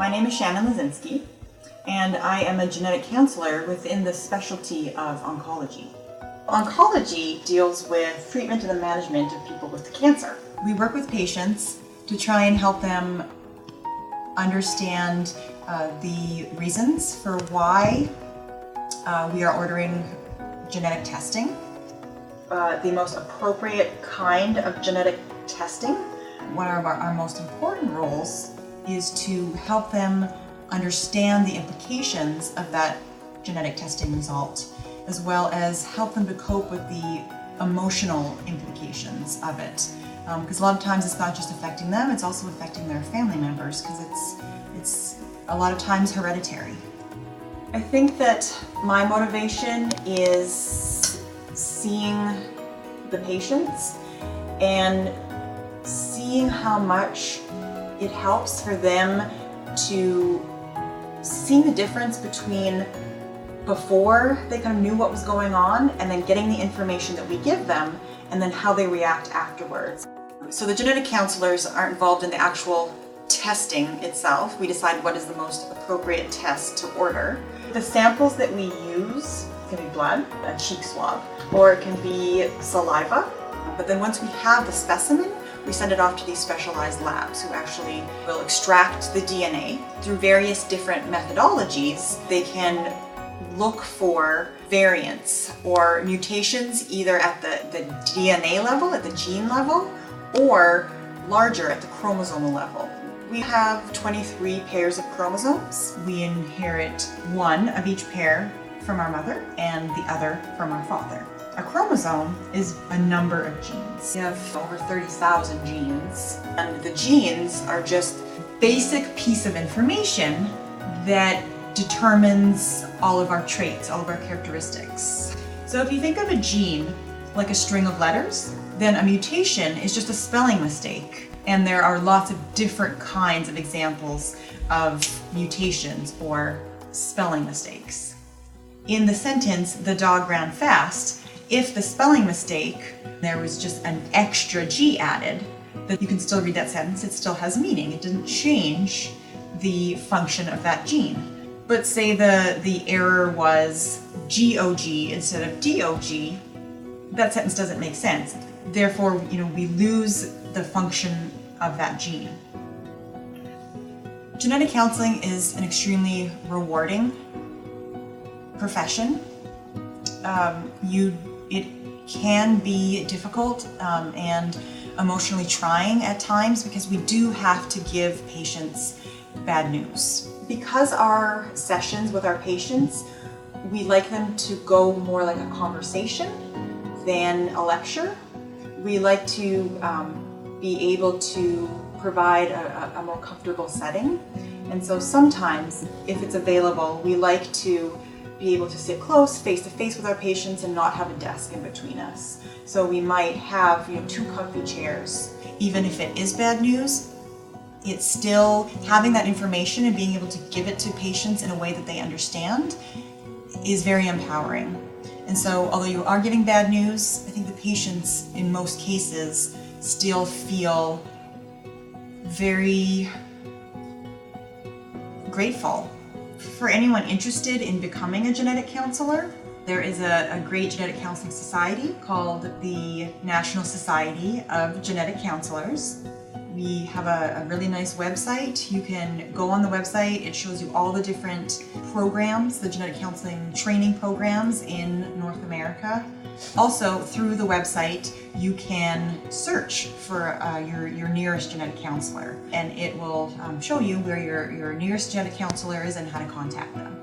My name is Shannon Lazinski, and I am a genetic counselor within the specialty of oncology. Oncology deals with treatment and the management of people with cancer. We work with patients to try and help them understand the reasons for why we are ordering genetic testing, the most appropriate kind of genetic testing. One of our most important roles is to help them understand the implications of that genetic testing result, as well as help them to cope with the emotional implications of it. Because a lot of times it's not just affecting them, it's also affecting their family members, because it's a lot of times hereditary. I think that my motivation is seeing the patients and seeing how much it helps for them to see the difference between before they kind of knew what was going on and then getting the information that we give them and then how they react afterwards. So the genetic counselors aren't involved in the actual testing itself. We decide what is the most appropriate test to order. The samples that we use can be blood, a cheek swab, or it can be saliva. But then once we have the specimen, we send it off to these specialized labs who actually will extract the DNA. Through various different methodologies, they can look for variants or mutations either at the DNA level, at the gene level, or larger at the chromosomal level. We have 23 pairs of chromosomes. We inherit one of each pair from our mother and the other from our father. A chromosome is a number of genes. We have over 30,000 genes, and the genes are just a basic piece of information that determines all of our traits, all of our characteristics. So if you think of a gene like a string of letters, then a mutation is just a spelling mistake. And there are lots of different kinds of examples of mutations or spelling mistakes. In the sentence, "the dog ran fast," if the spelling mistake, there was just an extra G added, that you can still read that sentence, it still has meaning. It didn't change the function of that gene. But say the error was GOG instead of DOG, that sentence doesn't make sense. Therefore, we lose the function of that gene. Genetic counseling is an extremely rewarding profession. It can be difficult and emotionally trying at times because we do have to give patients bad news. Because our sessions with our patients, we like them to go more like a conversation than a lecture. We like to be able to provide a more comfortable setting. And so sometimes, if it's available, we like to be able to sit close, face to face with our patients and not have a desk in between us. So we might have 2 comfy chairs. Even if it is bad news, it's still having that information and being able to give it to patients in a way that they understand is very empowering. And so although you are giving bad news, I think the patients in most cases still feel very grateful. For anyone interested in becoming a genetic counselor, there is a great genetic counseling society called the National Society of Genetic Counselors. We have a really nice website. You can go on the website. It shows you all the different programs, the genetic counseling training programs in North America. Also, through the website, you can search for your nearest genetic counselor, and it will show you where your nearest genetic counselor is and how to contact them.